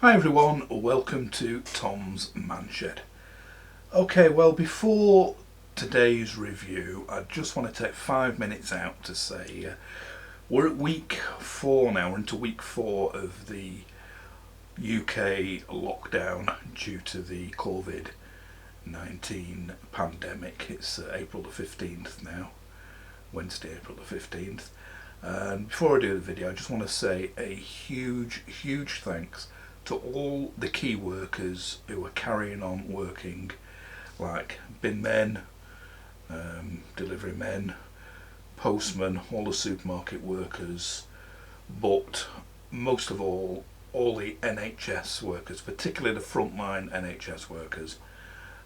Hi everyone, welcome to Tom's Manshed. Okay, well before today's review I just want to take 5 minutes out to say we're at week 4 now, we're into week 4 of the UK lockdown due to the COVID-19 pandemic. It's April the 15th now, Wednesday April the 15th. And before I do the video I just want to say a huge thanks to all the key workers who are carrying on working, like bin men, delivery men, postmen, all the supermarket workers, but most of all the NHS workers, particularly the frontline NHS workers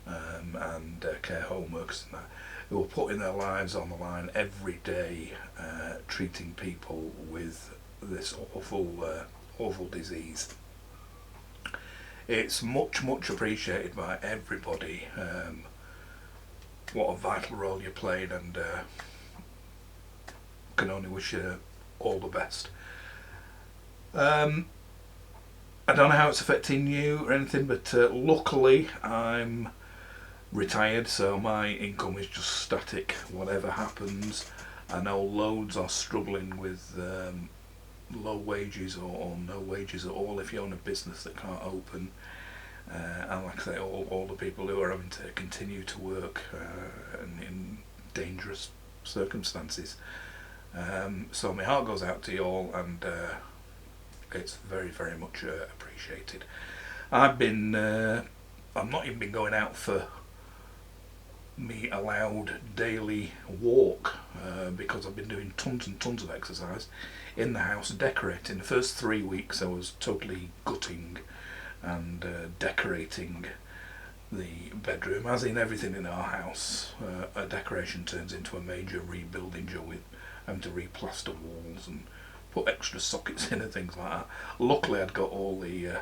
and care home workers and that, who are putting their lives on the line every day, treating people with this awful disease. It's much appreciated by everybody. What a vital role you played, and can only wish you all the best. I don't know how it's affecting you or anything, but luckily I'm retired, so my income is just static whatever happens. I know loads are struggling with low wages or no wages at all if you own a business that can't open, and like I say, all the people who are having to continue to work in dangerous circumstances. So my heart goes out to you all, and it's very much appreciated. I've not even been going out for me allowed daily walk because I've been doing tons and tons of exercise in the house, decorating. The first 3 weeks I was totally gutting and decorating the bedroom, as in everything in our house. A decoration turns into a major rebuilding job with having to replaster walls and put extra sockets in and things like that. Luckily I'd got all the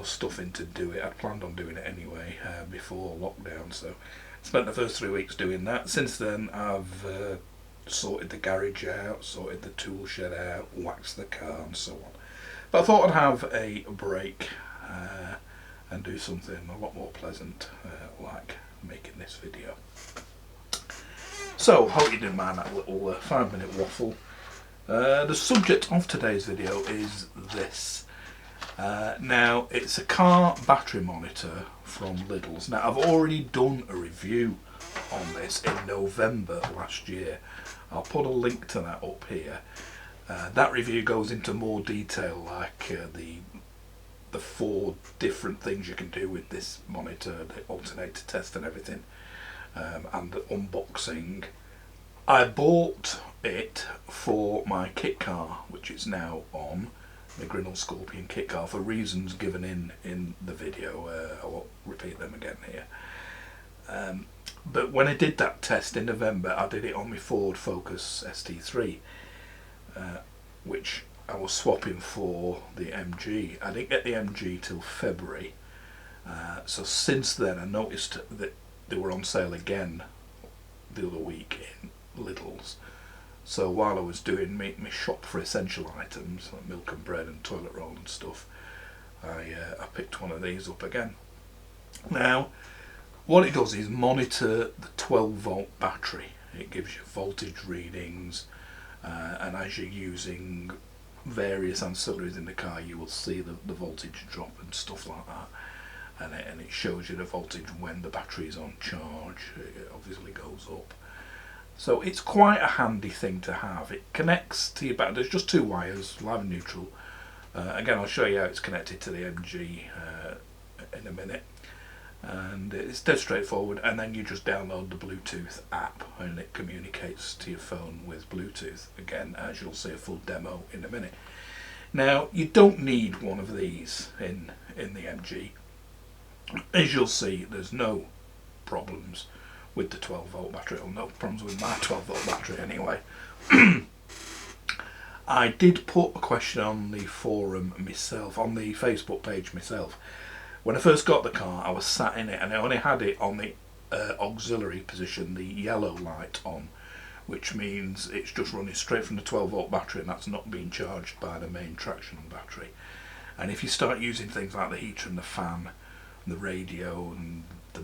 stuff in to do it. I'd planned on doing it anyway before lockdown, so spent the first 3 weeks doing that. Since then I've sorted the garage out, sorted the tool shed out, waxed the car and so on. But I thought I'd have a break and do something a lot more pleasant, like making this video. So, hope you didn't mind that little 5-minute waffle. The subject of today's video is this. Now, it's a car battery monitor from Lidl's. Now, I've already done a review on this in November last year. I'll put a link to that up here. That review goes into more detail, like the 4 different things you can do with this monitor, the alternator test and everything, and the unboxing. I bought it for my kit car, which is now on, the Grinnell Scorpion kit car, for reasons given in the video. I won't repeat them again here. But when I did that test in November, I did it on my Ford Focus ST3, which I was swapping for the MG. I didn't get the MG till February, so since then I noticed that they were on sale again the other week in Lidl's. So while I was doing my shop for essential items like milk and bread and toilet roll and stuff, I picked one of these up again. Now, what it does is monitor the 12-volt battery. It gives you voltage readings, and as you're using various ancillaries in the car, you will see the voltage drop and stuff like that. And it shows you the voltage when the battery is on charge. It obviously goes up. So it's quite a handy thing to have. It connects to your battery. There's just 2 wires, live and neutral. Again, I'll show you how it's connected to the MG in a minute. And it's dead straightforward, and then you just download the Bluetooth app and it communicates to your phone with Bluetooth, again, as you'll see a full demo in a minute. Now, you don't need one of these in the MG. As you'll see, there's no problems with the 12-volt battery, or no problems with my 12-volt battery anyway. I did put a question on the forum myself, on the Facebook page myself. When I first got the car, I was sat in it and I only had it on the auxiliary position, the yellow light on, which means it's just running straight from the 12-volt battery and that's not being charged by the main traction battery. And if you start using things like the heater and the fan and the radio and the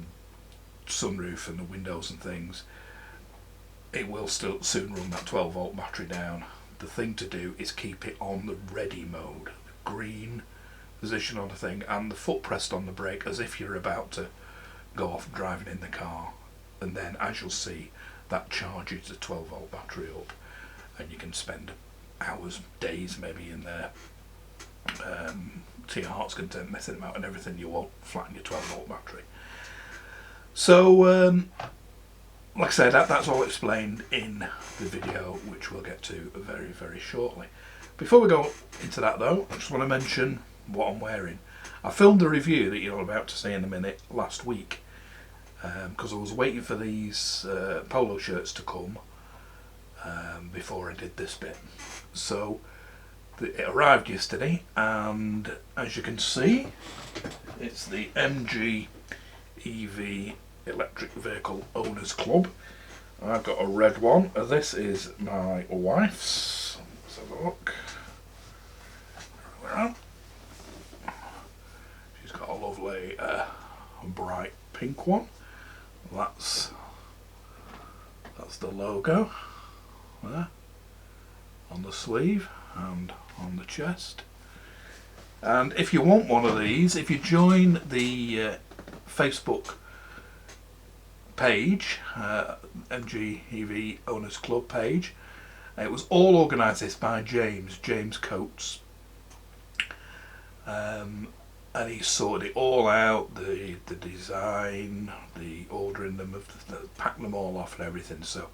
sunroof and the windows and things, it will still soon run that 12 volt battery down. The thing to do is keep it on the ready mode, the green position on the thing, and the foot pressed on the brake as if you're about to go off driving in the car. And then, as you'll see, that charges the 12 volt battery up, and you can spend hours, days maybe in there to your heart's content, messing about and everything. You won't flatten your 12 volt battery. So like I said, that's all explained in the video, which we'll get to very, very shortly. Before we go into that though, I just want to mention what I'm wearing. I filmed the review that you're about to see in a minute last week, because I was waiting for these polo shirts to come before I did this bit. So it arrived yesterday, and as you can see, it's the MG EV Electric Vehicle Owners Club. I've got a red one. This is my wife's. Let's have a look. She's got a lovely bright pink one. That's the logo there on the sleeve and on the chest. And if you want one of these, if you join the Facebook page, MG EV Owners Club page, it was all organised this by James Coates, and he sorted it all out, the design, the ordering them, packed them all off and everything, so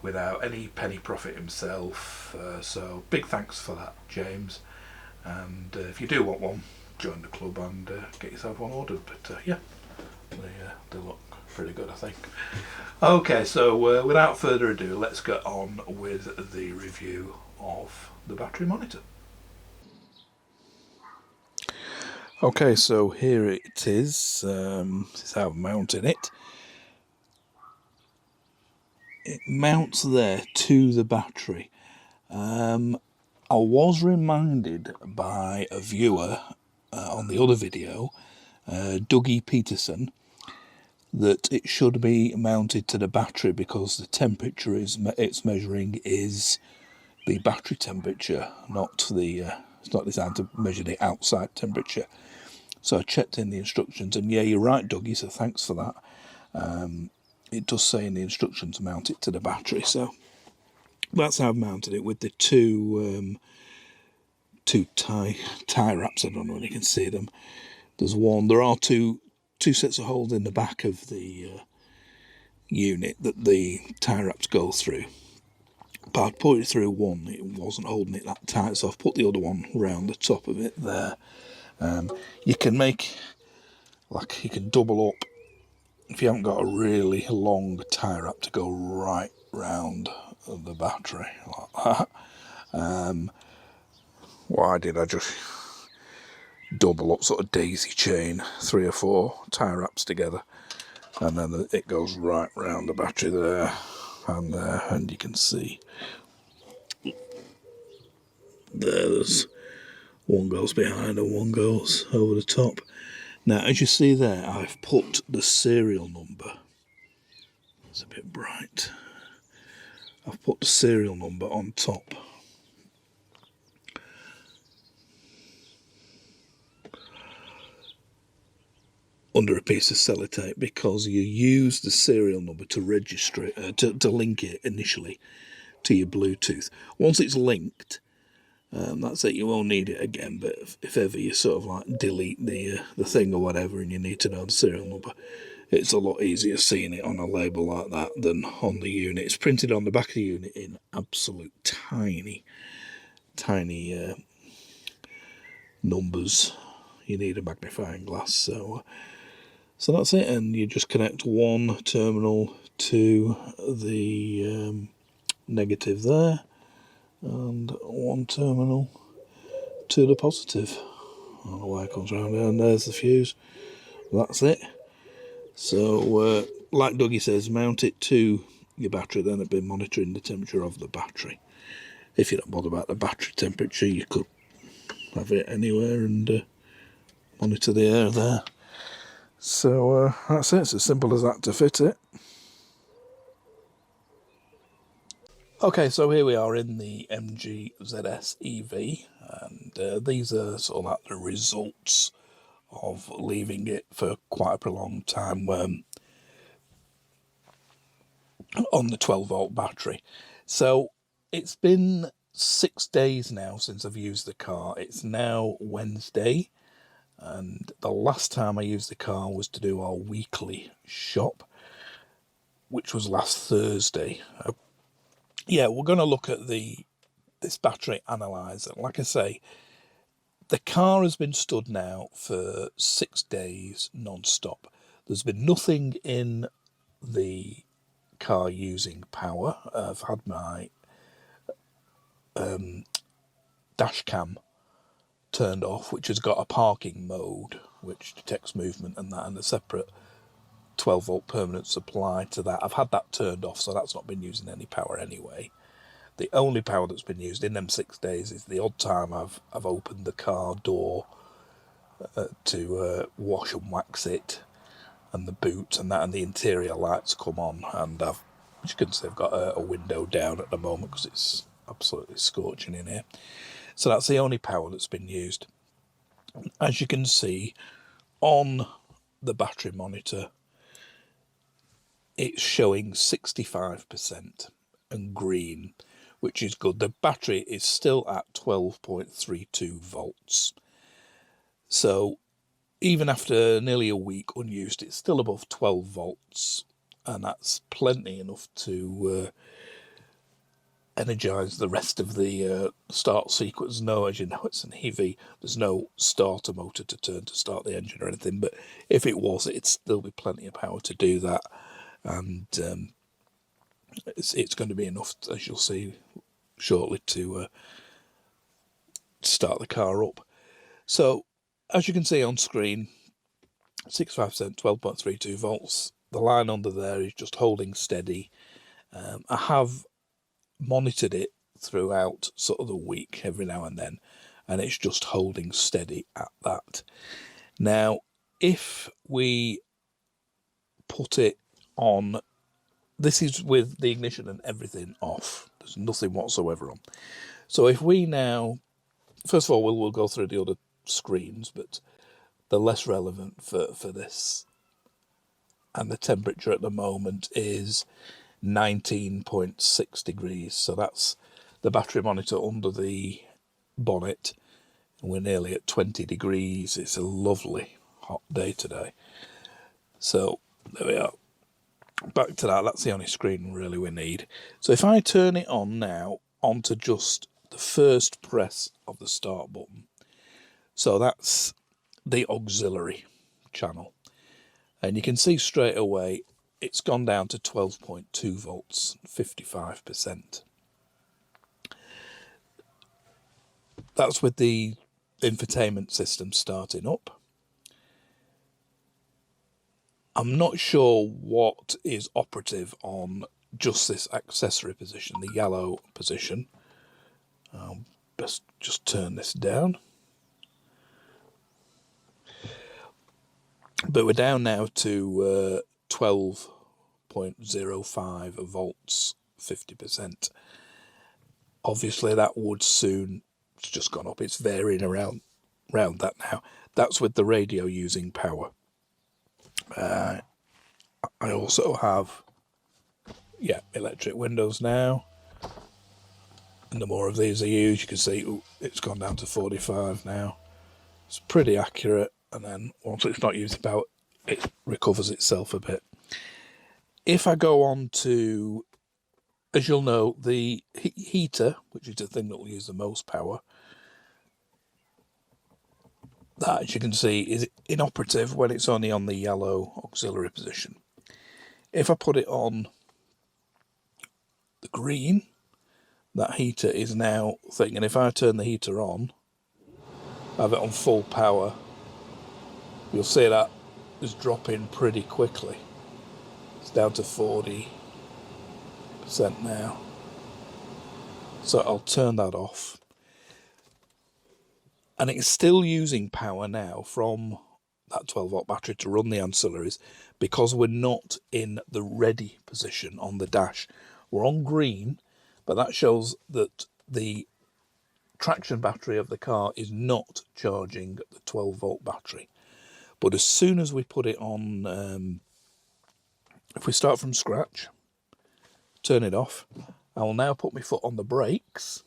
without any penny profit himself. So big thanks for that, James. And if you do want one, join the club and get yourself one ordered. But yeah, they look pretty good, I think. Okay, so without further ado, let's get on with the review of the battery monitor. Okay, so here it is. This is how I've mounted it. It mounts there to the battery. I was reminded by a viewer on the other video, Dougie Peterson, that it should be mounted to the battery because the temperature it's measuring is the battery temperature, not the it's not designed to measure the outside temperature. So I checked in the instructions, and yeah, you're right, Dougie, so thanks for that. It does say in the instructions to mount it to the battery, so that's how I've mounted it, with the two tie wraps. I don't know if you can see them. There are two sets of holes in the back of the unit that the tie wraps go through. But I'd put it through one, it wasn't holding it that tight, so I've put the other one round the top of it there. You can double up if you haven't got a really long tie wrap to go right round the battery like that. What I did, I just double up, sort of daisy chain 3 or 4 tie wraps together, and then it goes right round the battery there and there, and you can see there's one goes behind and one goes over the top. Now, as you see there, I've put the serial number. It's a bit bright. I've put the serial number on top. Under a piece of sellotape, because you use the serial number to register it, to link it initially to your Bluetooth. Once it's linked, that's it, you won't need it again. But if ever you sort of like delete the thing or whatever and you need to know the serial number, it's a lot easier seeing it on a label like that than on the unit. It's printed on the back of the unit in absolute tiny numbers. You need a magnifying glass, so that's it. And you just connect one terminal to the negative there, and one terminal to the positive. I don't know why it comes around there, and there's the fuse. That's it. So, like Dougie says, mount it to your battery, then it'll be monitoring the temperature of the battery. If you don't bother about the battery temperature, you could have it anywhere and monitor the air there. So that's it. It's as simple as that to fit it. Okay, so here we are in the MG ZS EV, and these are sort of like the results of leaving it for quite a prolonged time on the 12-volt battery. So it's been 6 days now since I've used the car. It's now Wednesday, and the last time I used the car was to do our weekly shop, which was last Thursday. Yeah, we're going to look at this battery analyzer. Like I say, the car has been stood now for 6 days non-stop. There's been nothing in the car using power. I've had my dash cam turned off, which has got a parking mode which detects movement and that, and a separate 12-volt permanent supply to that. I've had that turned off, so that's not been using any power anyway. The only power that's been used in them 6 days is the odd time I've opened the car door to wash and wax it, and the boot and that, and the interior lights come on, and as you can see, I've got a window down at the moment because it's absolutely scorching in here. So that's the only power that's been used. As you can see on the battery monitor, it's showing 65% and green, which is good. The battery is still at 12.32 volts. So even after nearly a week unused, it's still above 12 volts, and that's plenty enough to energise the rest of the start sequence. No, as you know, it's an EV. There's no starter motor to turn to start the engine or anything, but if it was, it'd still be plenty of power to do that. And it's going to be enough, as you'll see shortly, to start the car up. So as you can see on screen, 65%, 12.32 volts. The line under there is just holding steady. I have monitored it throughout sort of the week every now and then, and it's just holding steady at that. Now, if we put it on, this is with the ignition and everything off. There's nothing whatsoever on. So if we now, first of all, we'll go through the other screens, but the less relevant for this, and the temperature at the moment is 19.6 degrees. So that's the battery monitor under the bonnet, and we're nearly at 20 degrees. It's a lovely hot day today. So there we are. Back to that. That's the only screen really we need. So if I turn it on now onto just the first press of the start button, so that's the auxiliary channel, and you can see straight away it's gone down to 12.2 volts, 55%. That's with the infotainment system starting up. I'm not sure what is operative on just this accessory position, the yellow position. I'll just turn this down. But we're down now to 12.05 volts, 50%. Obviously that would soon, it's just gone up, it's varying around that now. That's with the radio using power. I also have, electric windows now, and the more of these I use, you can see it's gone down to 45 now. It's pretty accurate, and then once it's not using power, it recovers itself a bit. If I go on to, as you'll know, the heater, which is the thing that will use the most power, that, as you can see, is inoperative when it's only on the yellow auxiliary position. If I put it on the green, that heater is now thing, and if I turn the heater on, have it on full power, you'll see that is dropping pretty quickly. It's down to 40% now. So I'll turn that off. and it's still using power now from that 12-volt battery to run the ancillaries, because we're not in the ready position on the dash. We're on green, but that shows that the traction battery of the car is not charging the 12-volt battery. But as soon as we put it on, if we start from scratch, turn it off, I will now put my foot on the brakes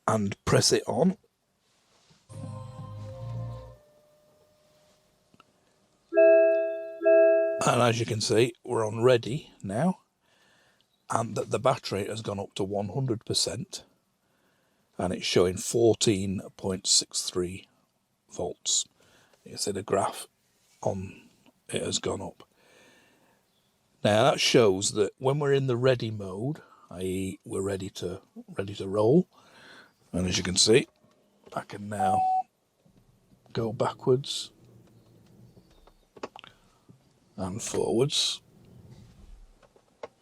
and press it on. And as you can see, we're on ready now, and that the battery has gone up to 100%, and it's showing 14.63 volts. You can see the graph on it has gone up. Now that shows that when we're in the ready mode, i.e. we're ready to roll, and as you can see, I can now go backwards and forwards.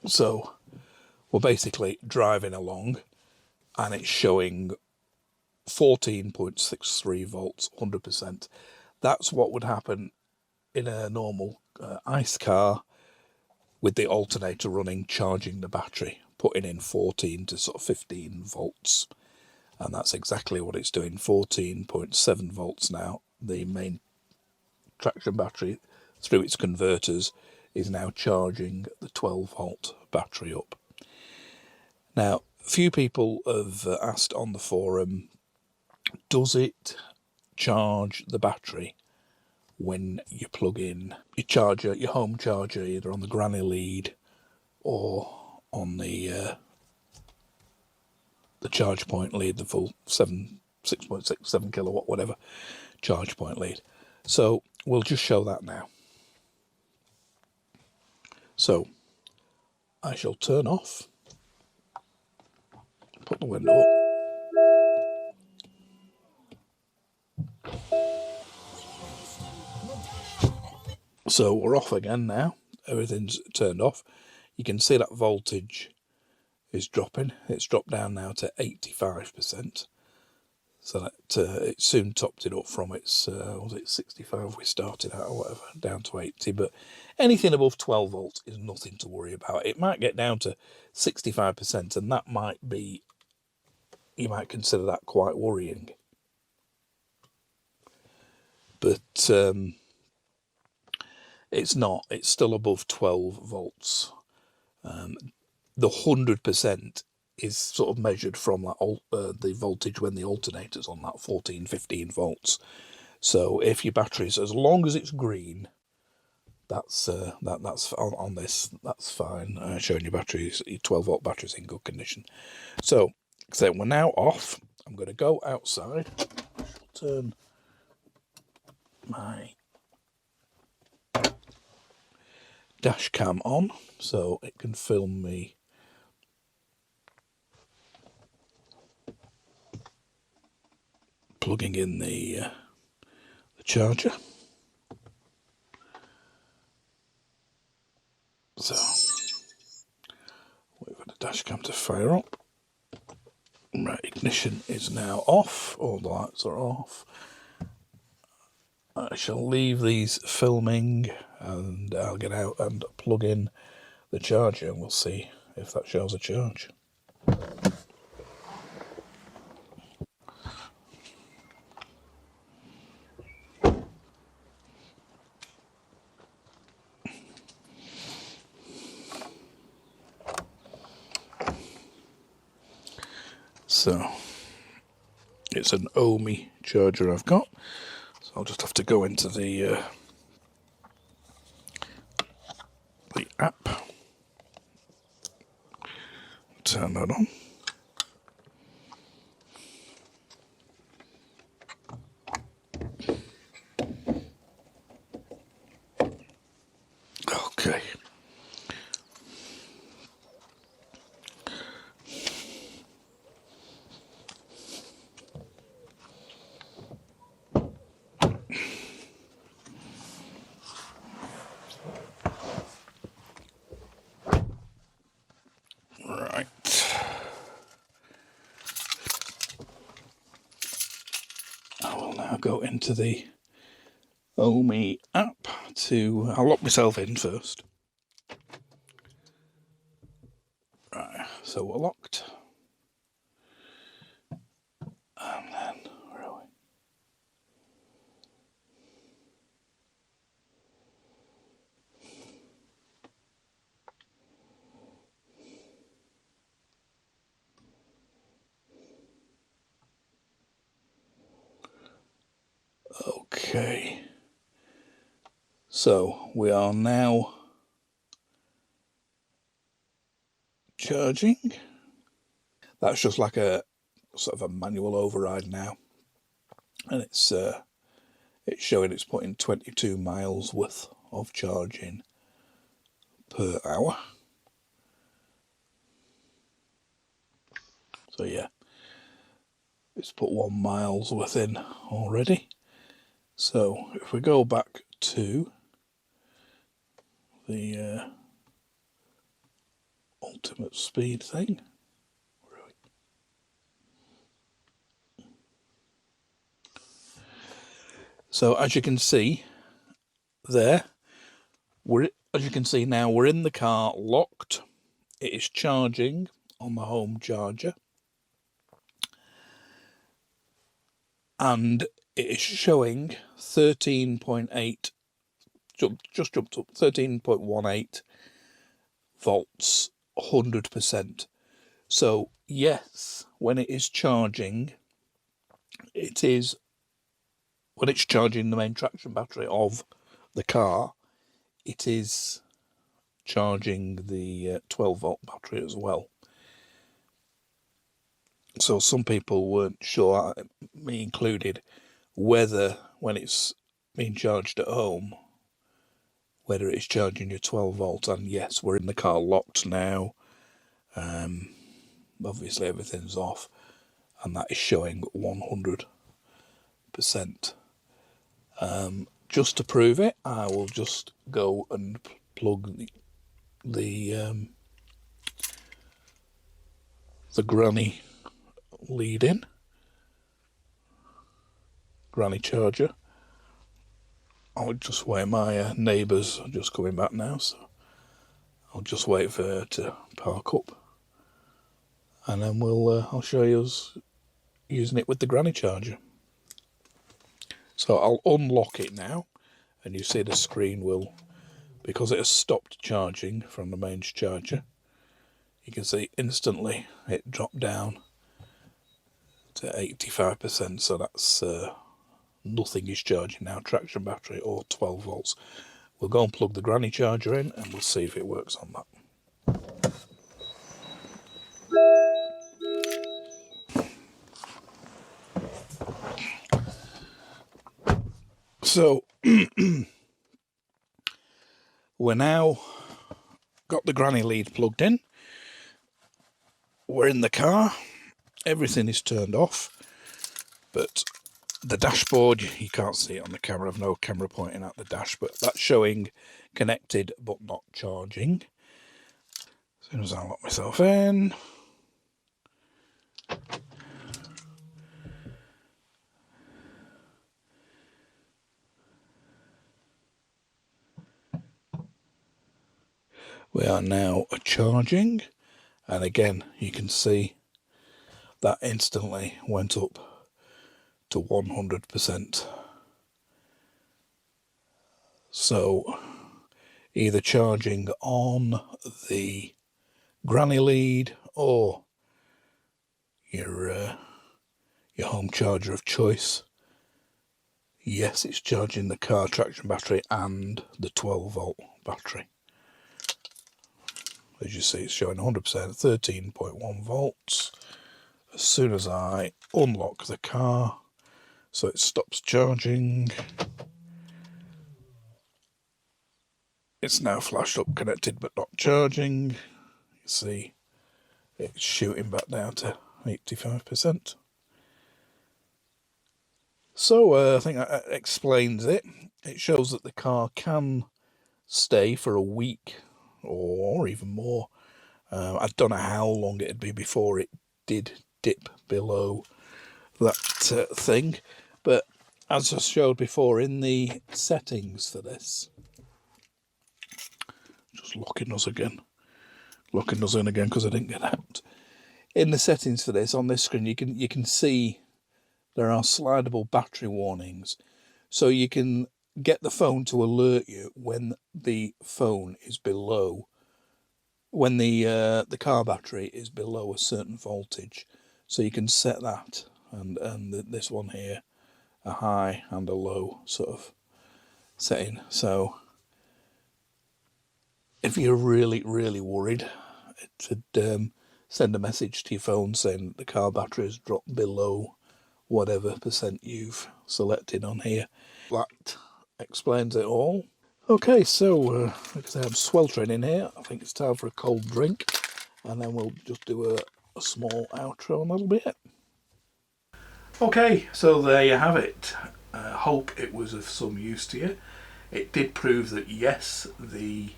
So we're basically driving along, and it's showing 14.63 volts, 100%. That's what would happen in a normal ICE car with the alternator running, charging the battery, putting in 14 to sort of 15 volts. And that's exactly what it's doing, 14.7 volts now. The main traction battery, through its converters, is now charging the 12-volt battery up. Now, a few people have asked on the forum, does it charge the battery when you plug in your charger, your home charger, either on the granny lead or on the charge point lead, the full 6.6, 7 kilowatt, whatever charge point lead? So we'll just show that now. So I shall turn off, put the window up. So we're off again now. Everything's turned off. You can see that voltage is dropping. It's dropped down now to 85%. So that it soon topped it up from its, was it 65 we started at or whatever, down to 80. But anything above 12 volts is nothing to worry about. It might get down to 65%, and that might be, you might consider that quite worrying. But it's not. It's still above 12 volts. The 100% is sort of measured from that the voltage when the alternator's on that 14, 15 volts. So if your battery's, as long as it's green, that's on this, that's fine. Showing your batteries, your 12-volt batteries in good condition. So we're now off. I'm going to go outside. Turn my dash cam on so it can film me plugging in the charger. So wait for the dash cam to fire up. Right, ignition is now off. All the lights are off. I shall leave these filming, and I'll get out and plug in the charger, and we'll see if that shows a charge. So it's an Ohmi charger I've got, so I'll just have to go into the app, turn that on. Okay. Right. go into the Omi app I'll lock myself in first. Right, so we're locked. And then, where are we? Okay. So we are now charging. That's just like a sort of a manual override now. And it's showing it's putting 22 miles worth of charging per hour. So yeah, it's put 1 mile's worth in already. So if we go back to the ultimate speed thing, so as you can see there, as you can see now, we're in the car locked. It is charging on the home charger, and it is showing 13.8, just jumped up 13.18 volts, 100%. So yes, when it is charging, when it's charging the main traction battery of the car, it is charging the 12 volt battery as well. So some people weren't sure, me included, whether when it's being charged at home, whether it's charging your 12 volt. And yes, we're in the car locked now. Obviously everything's off, and that is showing 100%. Just to prove it, I will just go and plug the granny lead in, granny charger. I'll just wait, my neighbours are just coming back now, so I'll just wait for her to park up, and then I'll show you us using it with the granny charger. So I'll unlock it now, and you see the screen will, because it has stopped charging from the mains charger, you can see instantly it dropped down to 85%. So that's nothing is charging now, traction battery or 12 volts. We'll go and plug the granny charger in, and we'll see if it works on that. So we're now got the granny lead plugged in. We're in the car. Everything is turned off, but the dashboard, you can't see it on the camera. I've no camera pointing at the dash, but that's showing connected but not charging. As soon as I lock myself in, we are now charging, and again you can see that instantly went up to 100%. So either charging on the granny lead or your home charger of choice, yes, it's charging the car traction battery and the 12 volt battery. As you see, it's showing 100%, 13.1 volts. As soon as I unlock the car, so it stops charging, it's now flashed up connected but not charging. You see it's shooting back down to 85%. So I think that explains it. It shows that the car can stay for a week or even more. I don't know how long it'd be before it did dip below that thing, but as I showed before, in the settings for this, just locking us in again because I didn't get out. In the settings for this, on this screen, you can see there are slidable battery warnings, so you can get the phone to alert you when the phone is below, when the car battery is below a certain voltage. So you can set that, and this one here, a high and a low sort of setting. So if you're really worried, it would send a message to your phone saying the car battery has dropped below whatever percent you've selected on here. That explains it all. Okay, so like I say, I'm sweltering in here. I think it's time for a cold drink, and then we'll just do a small outro, and that'll be it. Okay, so there you have it. Hope it was of some use to you. It did prove that yes, the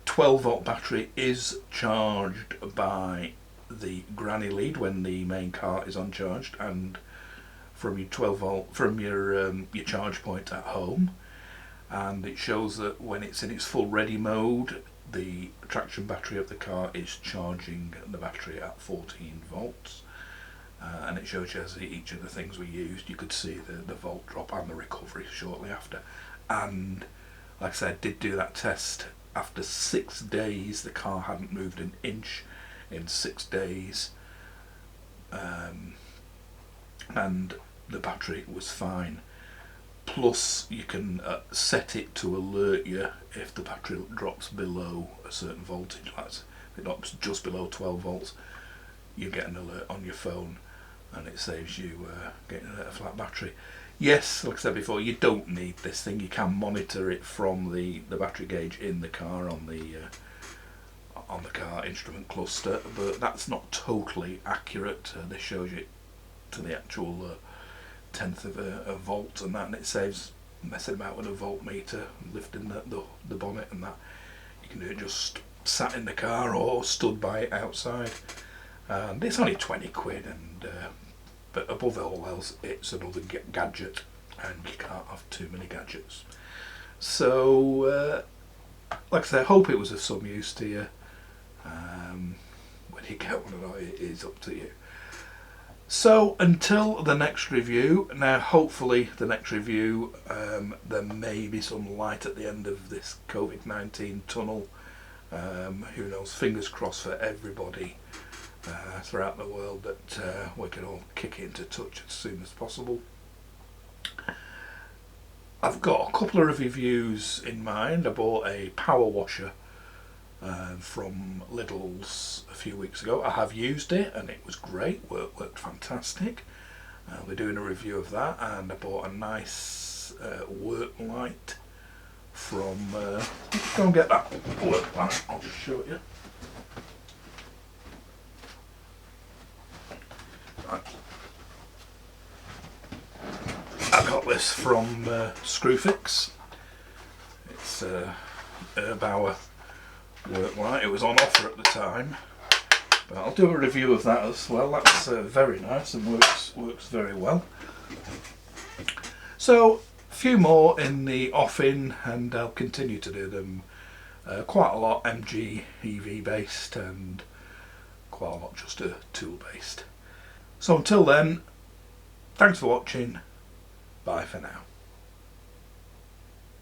12-volt battery is charged by the granny lead when the main car is uncharged, and from your 12-volt from your charge point at home. And it shows that when it's in its full ready mode, the traction battery of the car is charging the battery at 14 volts. And it shows you as each of the things we used, you could see the volt drop and the recovery shortly after. And like I said, I did do that test. After 6 days, the car hadn't moved an inch in 6 days. And the battery was fine. Plus you can set it to alert you if the battery drops below a certain voltage. Like if it drops just below 12 volts, you get an alert on your phone, and it saves you getting a flat battery. Yes, like I said before, you don't need this thing. You can monitor it from the battery gauge in the car on the car instrument cluster, but that's not totally accurate. This shows you to the actual tenth of a volt and that, and it saves messing about with a voltmeter, lifting the bonnet and that. You can do it just sat in the car or stood by it outside, and it's only 20 quid, and but above all else it's another gadget, and you can't have too many gadgets. So like I say, I hope it was of some use to you. When you get one or not, it is up to you. So until the next review, now hopefully the next review, there may be some light at the end of this COVID-19 tunnel. Who knows, fingers crossed for everybody throughout the world that we can all kick it into touch as soon as possible. I've got a couple of reviews in mind. I bought a power washer from Lidl's a few weeks ago. I have used it and it was great, worked fantastic. We're doing a review of that, and I bought a nice work light from, go and get that work light, I'll just show it you. Right. I got this from Screwfix. It's Erbauer work light. It was on offer at the time, but I'll do a review of that as well. That's very nice and works very well. So a few more in the offing, and I'll continue to do them quite a lot MG EV based and quite a lot just tool based. So until then, thanks for watching. Bye for now.